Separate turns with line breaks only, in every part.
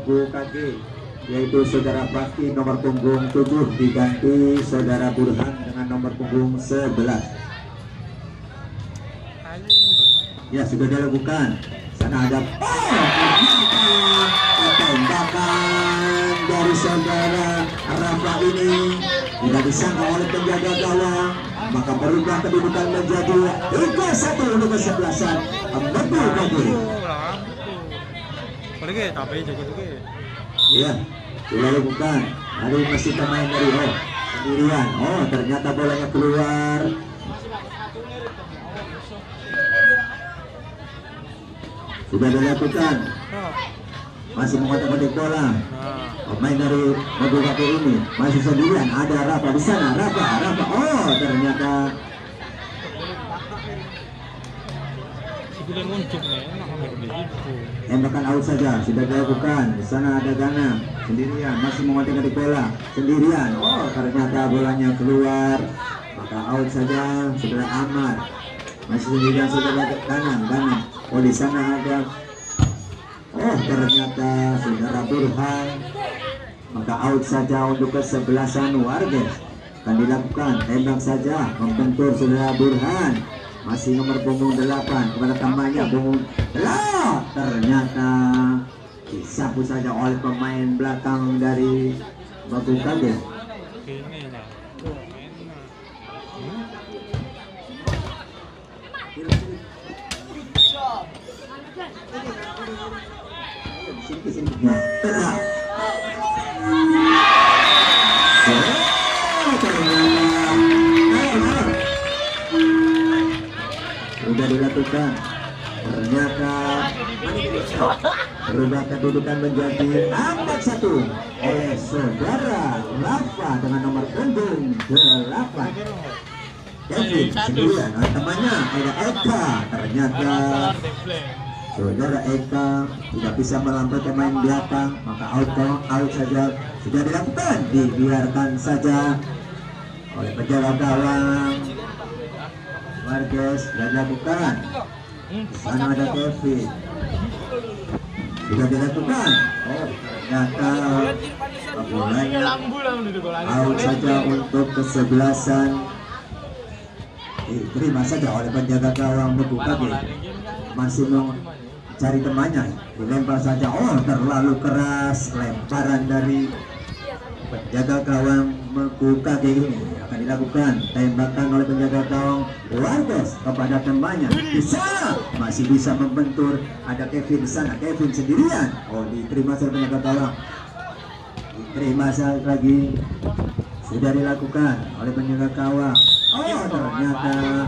Megu kaki, yaitu saudara Bakti nomor punggung 7 diganti saudara Burhan dengan nomor punggung 11. Ya, sudah dilakukan. Sana ada tembakan dari saudara Rafa ini tidak disangka oleh penjaga gawang, maka berubah kedudukan menjadi 3-1 untuk kesebelasan Megu kaki. Iya, dilakukan. Ada masih pemain dari sendirian. Oh, ternyata bolanya keluar. Sudah dilakukan. Masih mengotak-atik bola. Pemain dari Megu kaki ini masih sendirian. Ada Rafa di sana. Rafa. Oh, ternyata tembakan out saja sudah dilakukan. Di sana ada Gana sendirian, masih mengotak-atik bola sendirian. Oh, ternyata bolanya keluar, maka out saja. Saudara Ahmad masih sendirian, saudara Gana. Oh, di sana ada, oh ternyata saudara Burhan, maka out saja untuk kesebelasan warga. Akan dilakukan tembak saja membentur saudara Burhan. Masih nomor punggung 8 kepada temannya punggung 8. Ternyata disapu saja oleh pemain belakang dari Megu kaki. Sudah dilakukan. Ternyata berubah kedudukan menjadi 4-1 oleh saudara Rafa dengan nomor punggung 8. Kevin sendirian, temannya ada Eka. Ternyata saudara Eka tidak bisa melampaui pemain belakang, maka out saja. Sudah dilakukan, dibiarkan saja oleh penjaga gawang. Marquez sudah dilakukan. Di sana ada Kevin. Sudah dilakukan. Oh, ternyata bolanya out saja untuk kesebelasan. Diterima saja oleh penjaga gawang Megu kaki. Masih mencari temannya. Dilempar saja. Oh, terlalu keras lemparan dari penjaga gawang Megu kaki ini. Akan dilakukan tembakan oleh penjaga gawang Wargas kepada temannya. Di sana masih bisa membentur. Ada Kevin di sana. Kevin sendirian. Oh, diterima saja penjaga gawang. Diterima saja lagi. Sudah dilakukan oleh penjaga gawang. Oh, ternyata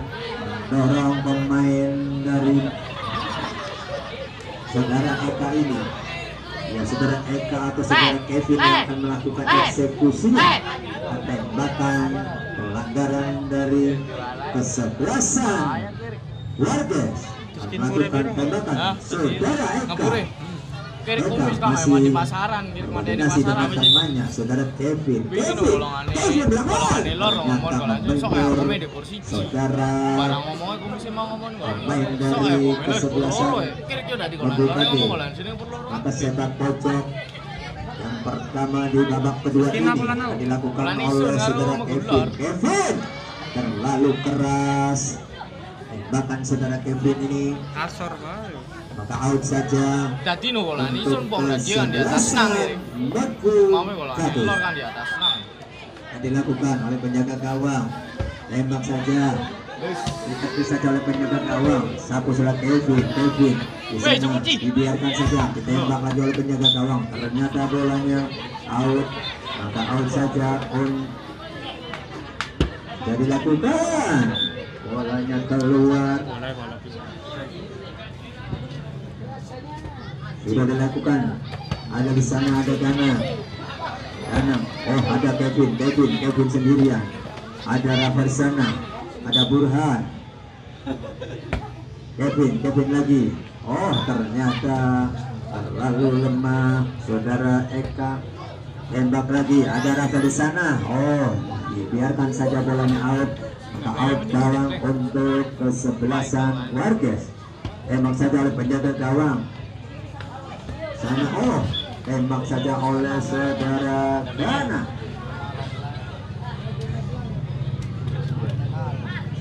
dorong pemain dari saudara Eka ini. Ya, saudara Eka atau saudara Kevin yang akan melakukan eksekusinya. Tembakan pelanggaran dari kesebelasan Wargas melakukan tembakan saudara Eka. Eka masih koordinasi dengan temannya saudara Kevin. Kevin belakang saudara pemain dari kesebelasan Megu kaki. Maka sepak pojok yang pertama di babak kedua ini akan dilakukan oleh saudara Kevin. Kevin terlalu keras. Tembakan saudara Kevin ini maka out saja.
Jadi nu bola ini sun bom dan dia kan di atas nang. Mau bola lor kan di atas nang.
Dilakukan oleh penjaga gawang. Tembak saja. Ditepi saja oleh penjaga gawang. Sapu saudara Kevin. Dibiarkan saja. Ditembak lagi oleh penjaga gawang. Ternyata bolanya out. Maka out saja. Jadi lakukan. Bolanya keluar. Sudah dilakukan. Ada di sana ada Gana. Oh, ada Kevin sendirian. Ada Rafa di sana. Ada Burhan. Kevin lagi. Oh, ternyata terlalu lemah saudara Eka. Tembak lagi. Ada Rafa di sana. Oh, dibiarkan saja bolanya out. Maka out gawang untuk kesebelasan Wargas. Tembak saja oleh penjaga gawang. Sana, oh tembak saja oleh saudara Gana.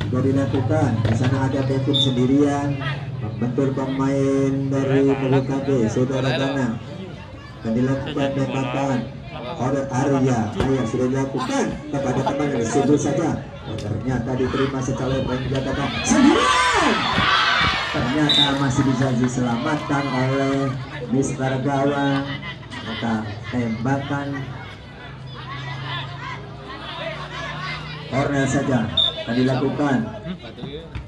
Sudah dilakukan. Di sana ada Devin sendirian membentur pemain dari BKB saudara Gana. Dan dilakukan tembakan oleh Arya. Sudah dilakukan kepada teman yang disebut saja. Ternyata diterima secara penjaga sendirian. Ternyata masih bisa diselamatkan oleh Mister Gawang. Maka tembakan corner saja akan dilakukan.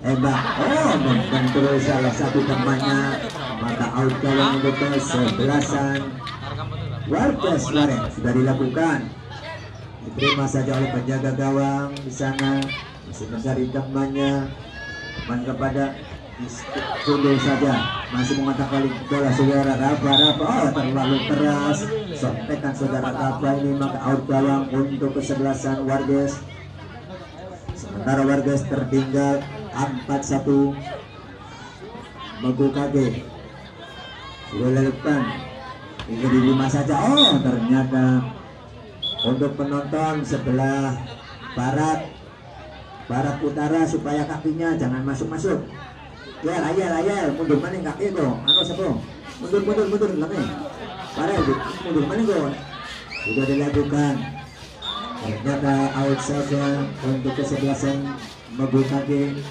Tembak, membentur salah satu temannya. Maka out gawang untuk kesebelasan Warga Suarez sudah dilakukan. Diterima saja oleh penjaga gawang di sana, masih mencari temannya. Teman kepada Sundul saja, masih mematah kali bola saudara Rafa. Terlalu keras, sontekan saudara Rafa ini. Maka out gawang untuk kesebelasan Wargas. Sementara Wargas tertinggal 4-1. Magu Kage sudah dilakukan. Ini di 5 saja. Ternyata untuk penonton sebelah barat utara supaya kakinya jangan masuk. Ayal, mundur mana kaki itu? Mundur lagi. Mundur mana itu? Sudah dilakukan. Ternyata out saja untuk kesebelasan Magu Kage.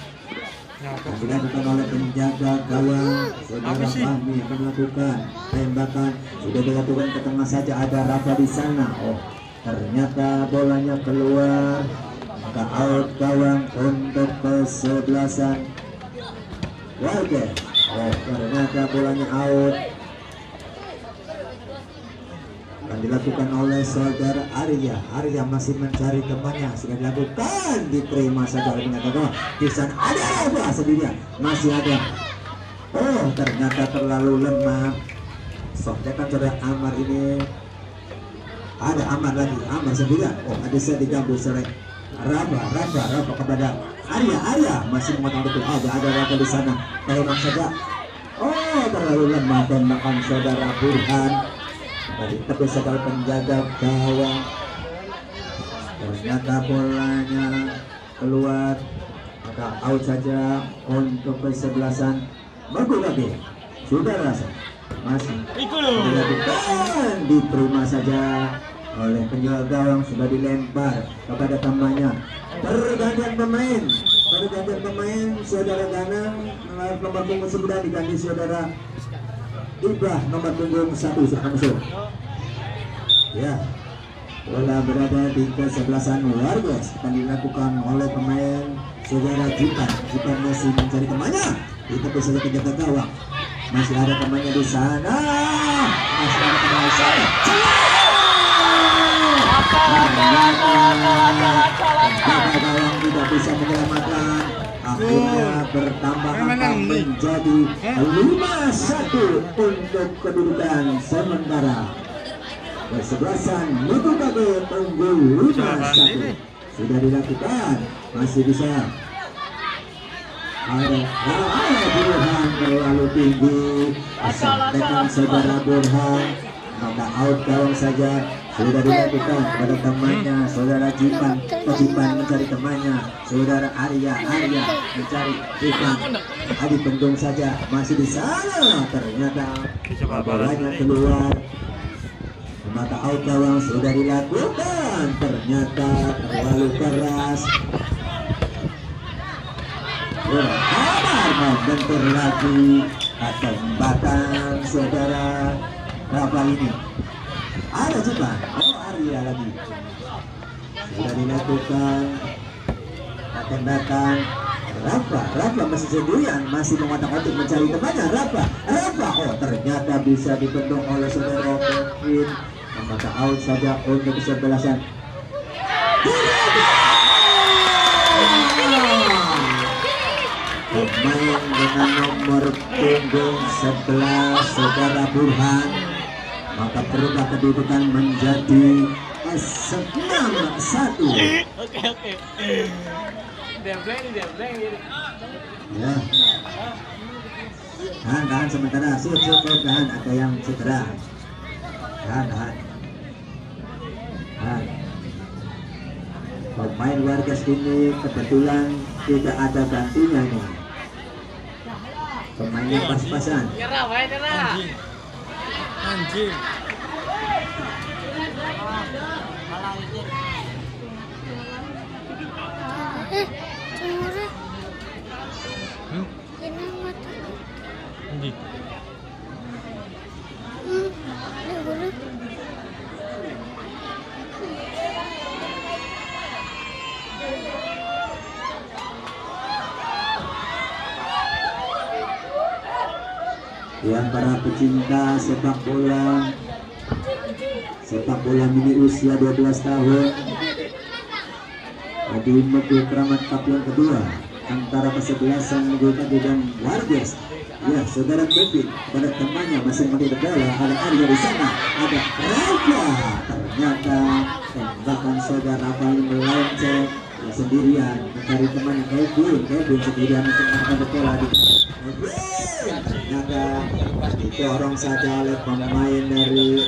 Dilakukan oleh penjaga gawang saudara Fahmi akan melakukan tembakan. Sudah dilakukan ke tengah saja, ada Rafa di sana. Ternyata bolanya keluar. Maka out gawang untuk kesebelasan Warga. Ternyata bolanya out. Akan dilakukan oleh saudara Arya masih mencari temannya. Sudah dilakukan, diterima saja oleh penjaga gawang. Di sana ada apa sendirian, masih ada. Ternyata terlalu lemah. Sontekan saudara Amar ini. Ada Amar lagi, Amar sendirian. Ada saya digambul selek Rafa kepada Arya masih memotong betul. Ada Rafa di sana. Tembak saja. Terlalu lemah tembakan saudara Burhan. Tadi tebus sekali penjaga gawang. Ternyata bolanya keluar. Maka out saja untuk kesebelasan Magu Kage. Sudah rasa masih dilakukan, diterima saja oleh penjual gawang. Sudah dilempar kepada temannya. Pergantian pemain saudara Ganang nomor punggung 9 diganti saudara Ibrah nomor punggung 1 sudah masuk. Ya, bola berada di kesebelasan Wargas. Akan dilakukan oleh pemain saudara Jipan masih mencari temannya. Ditepis saja penjaga gawang. Masih ada temannya di sana. Penjaga gawang tidak bisa menyelamatkan. Akhirnya bertambah angka menjadi 5-1 untuk kedudukan sementara. Kesebelasan Magu Kage unggul 5-1. Sudah dilakukan, masih bisa. Burhan terlalu tinggi. Sampaikan saudara Burhan. Maka out gawang saja. Sudah dilakukan kepada temannya saudara Jipan mencari temannya saudara Arya mencari Jipan. Adi Pendung saja masih di sana. Ternyata bolanya keluar. Maka out gawang sudah dilakukan. Ternyata terlalu keras. Membentur lagi tembakan saudara Rafa ini. Ada juga Arya lagi. Sudah dilakukan tembakan Rafa masih sendirian, masih mengotak-otik mencari temannya. Rafa ternyata bisa dibendung oleh saudara Kevin. Maka out saja untuk kesebelasan pemain dengan nomor punggung 11 saudara Burhan. Maka berubah kedudukan menjadi 6-1.
Oke.
Ya. Tahan sementara. Siap tahan, ada yang cedera. Pemain Wargas ini kebetulan tidak ada gantinya ini. Pemainnya pas-pasan.
Anjing.
Yang para pecinta sepak bola mini usia 12 tahun di Megul Keramat Cup yang kedua antara kesebelasan Megul Kadu dan Wargas. Ya, saudara Kevin pada temannya masih mandi bola, ada Arya di sana, ada Rafa. Ternyata tembakan saudara Rafa melenceng sendirian mencari temannya Kevin sendirian mencetakkan bola di ternyata didorong saja oleh pemain dari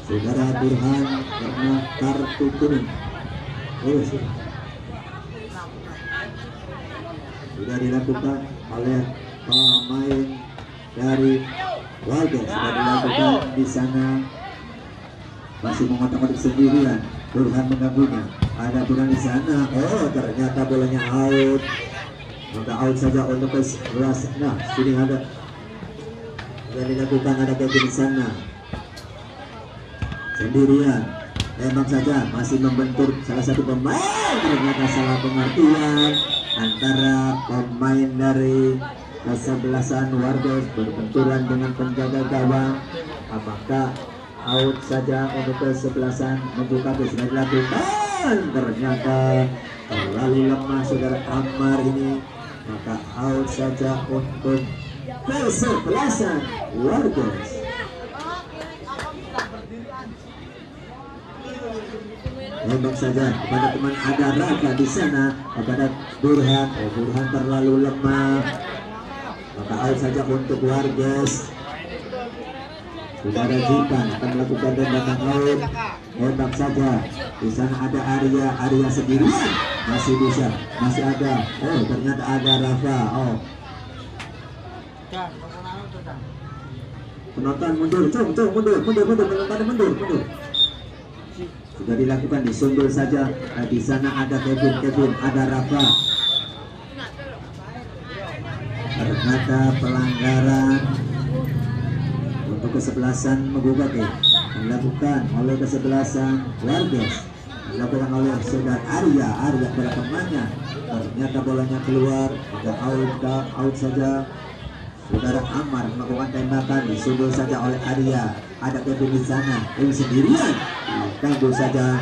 Saudara Burhan karena kartu kuning. Sudah dilakukan oleh pemain dari Warga, sudah dilakukan di sana, masih mengotak-otak sendirian. Burhan mengganggunya. Ada Burhan di sana. Oh, ternyata bolanya out. Maka out saja untuk ke 11. Nah, sini ada yang dilakukan, ada Kevin di sana sendirian. Tembak saja, masih membentur salah satu pemain. Ternyata salah pengertian antara pemain dari kesebelasan Warga berbenturan dengan penjaga gawang. Apakah out saja untuk kesebelasan membuka sudah dilakukan? Ternyata terlalu lemah saudara Ammar ini, maka out saja untuk kesebelasan Warga. Tembak saja kepada teman, ada Raga di sana kepada Burhan. Oh, Burhan terlalu lemah, maka out saja untuk Wargas. Saudara Jipan akan melakukan tembakan out. Tembak saja di sana, ada Arya sendirian, masih bisa, masih ada. Oh, ternyata ada Rafa. Oh, penonton mundur, penonton mundur. Sudah dilakukan, disundul saja. Nah, di sana ada Kevin, ada Rafa. Ternyata pelanggaran untuk kesebelasan menggugat dilakukan oleh kesebelasan Wargas, dilakukan oleh saudara Arya pada temannya. Ternyata bolanya keluar, sudah out saja. Saudara Ammar melakukan tembakan, disundul saja oleh Arya. Ada Kevin di sana, Kevin sendirian, diganggu saja.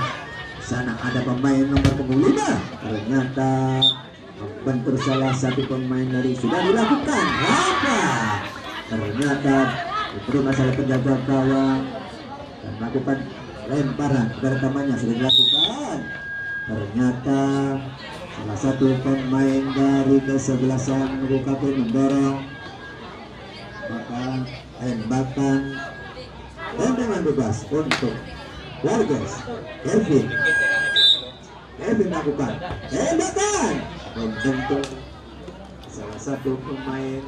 Di sana ada pemain nomor punggung 5. Ternyata membentur salah satu pemain dari, sudah dilakukan apa? Ternyata itu masalah penjaga gawang dan melakukan lemparan kepada temannya, sudah dilakukan. Ternyata salah satu pemain dari kesebelasan Bukake mendorong, maka tembakan tendangan bebas untuk Wargas. Kevin melakukan tembakan membentuk salah satu pemain,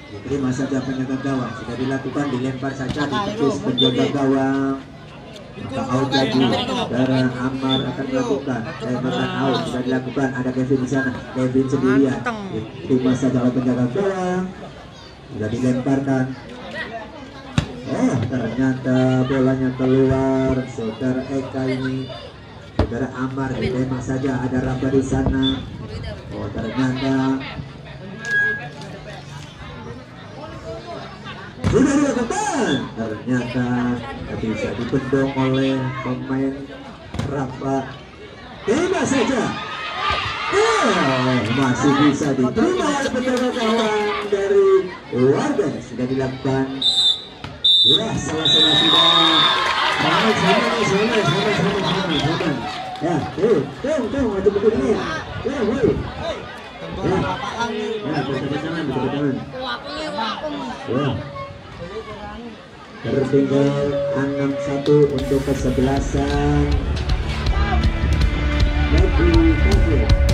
diterima saja penjaga gawang, sudah dilakukan, dilempar saja di tepis penjaga gawang, maka out lagi. Saudara Ammar akan melakukan tembakan out, sudah dilakukan, ada Kevin di sana, Kevin sendirian, diterima saja oleh penjaga gawang, sudah dilemparkan. Oh, ternyata bolanya keluar. Saudara Eka ini, saudara Ammar ditembak saja, ada Rafa di sana. Oh, ternyata sudah dilakukan. Ternyata bisa dibendung oleh pemain Rafa. Tembak saja. Oh, masih bisa diterima oleh penjaga gawang dari Warga. Sudah dilakukan. Ya, salah sudah Ya, tuh, maju betul ini. Ya, woi. Ya, betul-betul tangan. Ya. Tertinggal 6-1 untuk kesebelasan. Bagus.